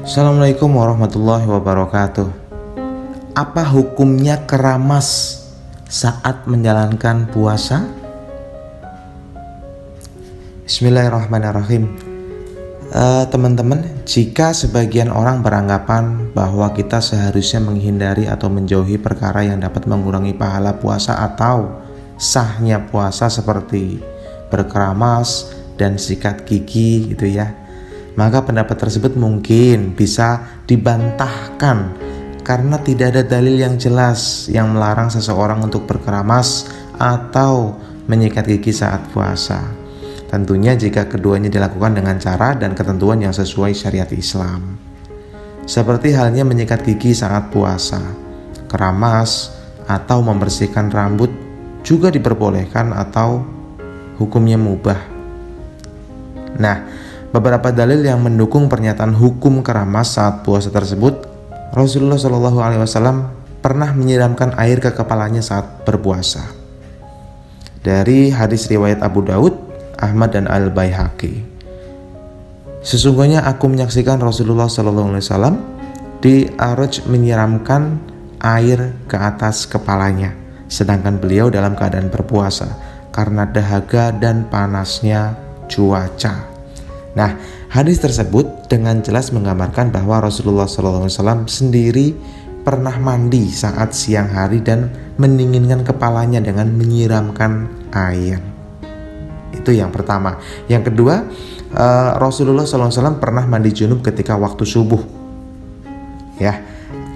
Assalamualaikum warahmatullahi wabarakatuh. Apa hukumnya keramas saat menjalankan puasa? Bismillahirrahmanirrahim. Teman-teman, jika sebagian orang beranggapan bahwa kita seharusnya menghindari atau menjauhi perkara yang dapat mengurangi pahala puasa atau sahnya puasa seperti berkeramas dan sikat gigi gitu ya, maka pendapat tersebut mungkin bisa dibantahkan karena tidak ada dalil yang jelas yang melarang seseorang untuk berkeramas atau menyikat gigi saat puasa. Tentunya jika keduanya dilakukan dengan cara dan ketentuan yang sesuai syariat Islam. Seperti halnya menyikat gigi saat puasa, keramas atau membersihkan rambut juga diperbolehkan atau hukumnya mubah. Nah, beberapa dalil yang mendukung pernyataan hukum keramas saat puasa tersebut, Rasulullah SAW pernah menyiramkan air ke kepalanya saat berpuasa. Dari hadis riwayat Abu Daud, Ahmad dan Al-Baihaqi. Sesungguhnya aku menyaksikan Rasulullah SAW di Araj menyiramkan air ke atas kepalanya, sedangkan beliau dalam keadaan berpuasa karena dahaga dan panasnya cuaca. Nah, hadis tersebut dengan jelas menggambarkan bahwa Rasulullah SAW sendiri pernah mandi saat siang hari dan mendinginkan kepalanya dengan menyiramkan air. Itu yang pertama. Yang kedua, Rasulullah SAW pernah mandi junub ketika waktu subuh. Ya,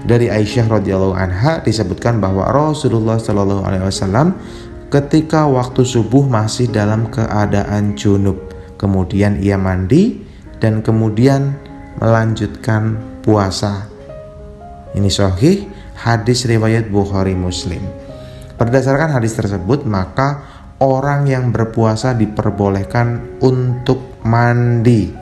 dari Aisyah radhiyallahu anha disebutkan bahwa Rasulullah SAW ketika waktu subuh masih dalam keadaan junub. Kemudian ia mandi dan kemudian melanjutkan puasa. Ini sahih, hadis riwayat Bukhari Muslim. Berdasarkan hadis tersebut, maka orang yang berpuasa diperbolehkan untuk mandi,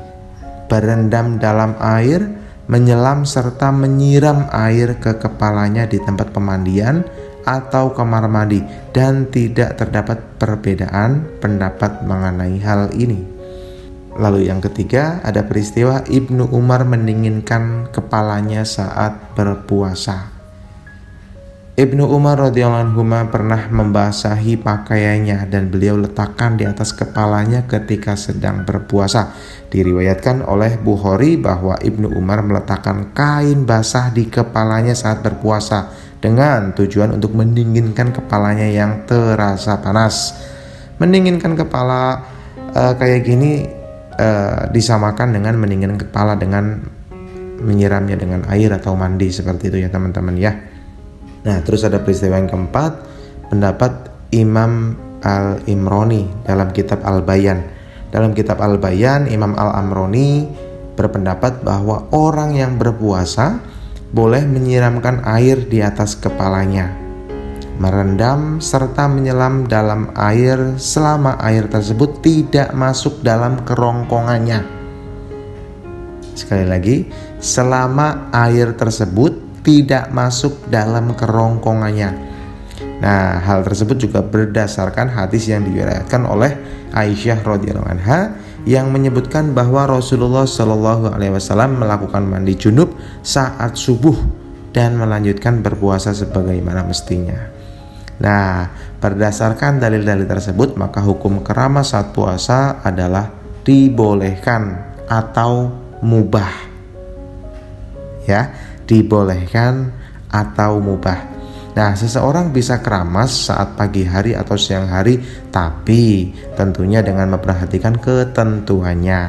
berendam dalam air, menyelam serta menyiram air ke kepalanya di tempat pemandian atau kamar mandi, dan tidak terdapat perbedaan pendapat mengenai hal ini. Lalu yang ketiga, ada peristiwa Ibnu Umar mendinginkan kepalanya saat berpuasa. Ibnu Umar radhiyallahu anhu pernah membasahi pakaiannya dan beliau letakkan di atas kepalanya ketika sedang berpuasa. Diriwayatkan oleh Bukhari bahwa Ibnu Umar meletakkan kain basah di kepalanya saat berpuasa dengan tujuan untuk mendinginkan kepalanya yang terasa panas. Mendinginkan kepala kayak gini disamakan dengan mendinginkan kepala dengan menyiramnya dengan air atau mandi seperti itu ya teman-teman ya. Nah, terus ada peristiwa yang keempat, pendapat Imam Al-Imroni dalam kitab Al-Bayan. Dalam kitab Al-Bayan, Imam Al-Amroni berpendapat bahwa orang yang berpuasa boleh menyiramkan air di atas kepalanya, merendam serta menyelam dalam air selama air tersebut tidak masuk dalam kerongkongannya. Sekali lagi, selama air tersebut tidak masuk dalam kerongkongannya. Nah, hal tersebut juga berdasarkan hadis yang diriwayatkan oleh Aisyah radhiyallahu anha yang menyebutkan bahwa Rasulullah SAW melakukan mandi junub saat subuh dan melanjutkan berpuasa sebagaimana mestinya. Nah, berdasarkan dalil-dalil tersebut, maka hukum keramas saat puasa adalah dibolehkan atau mubah. Ya, dibolehkan atau mubah. Nah, seseorang bisa keramas saat pagi hari atau siang hari, tapi tentunya dengan memperhatikan ketentuannya.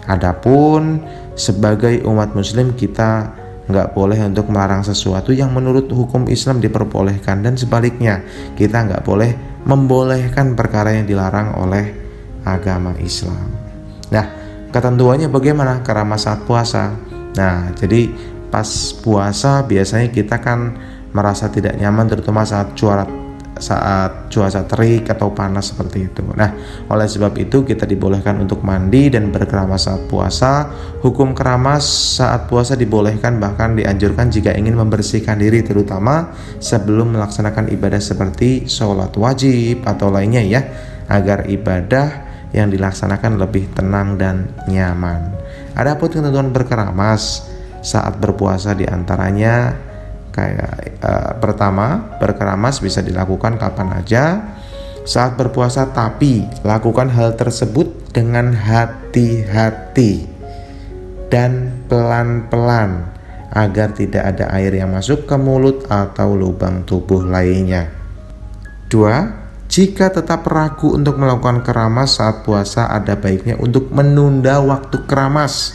Adapun sebagai umat muslim, kita nggak boleh untuk melarang sesuatu yang menurut hukum Islam diperbolehkan, dan sebaliknya kita nggak boleh membolehkan perkara yang dilarang oleh agama Islam. Nah, ketentuannya bagaimana keramas saat puasa? Nah, jadi pas puasa biasanya kita kan merasa tidak nyaman, terutama saat cuaca terik atau panas seperti itu. Nah, oleh sebab itu kita dibolehkan untuk mandi dan berkeramas saat puasa. Hukum keramas saat puasa dibolehkan, bahkan dianjurkan jika ingin membersihkan diri, terutama sebelum melaksanakan ibadah seperti sholat wajib atau lainnya ya, agar ibadah yang dilaksanakan lebih tenang dan nyaman. Adapun ketentuan berkeramas saat berpuasa diantaranya kayak pertama, berkeramas bisa dilakukan kapan aja saat berpuasa, tapi lakukan hal tersebut dengan hati-hati dan pelan-pelan agar tidak ada air yang masuk ke mulut atau lubang tubuh lainnya. 2. Jika tetap ragu untuk melakukan keramas saat puasa, ada baiknya untuk menunda waktu keramas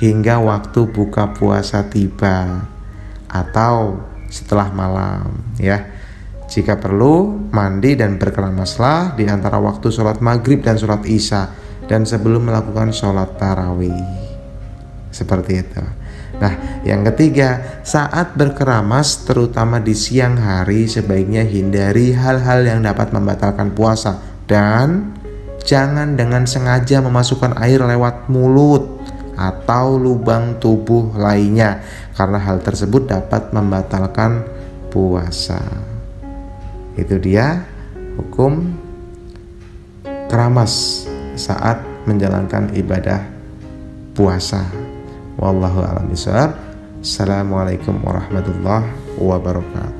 hingga waktu buka puasa tiba atau setelah malam ya. Jika perlu, mandi dan berkeramaslah di antara waktu sholat maghrib dan sholat isya dan sebelum melakukan sholat tarawih. Seperti itu. Nah, yang ketiga, saat berkeramas terutama di siang hari sebaiknya hindari hal-hal yang dapat membatalkan puasa dan jangan dengan sengaja memasukkan air lewat mulut atau lubang tubuh lainnya karena hal tersebut dapat membatalkan puasa. Itu dia hukum keramas saat menjalankan ibadah puasa. Wallahu a'lam bishawab. Assalamualaikum warahmatullahi wabarakatuh.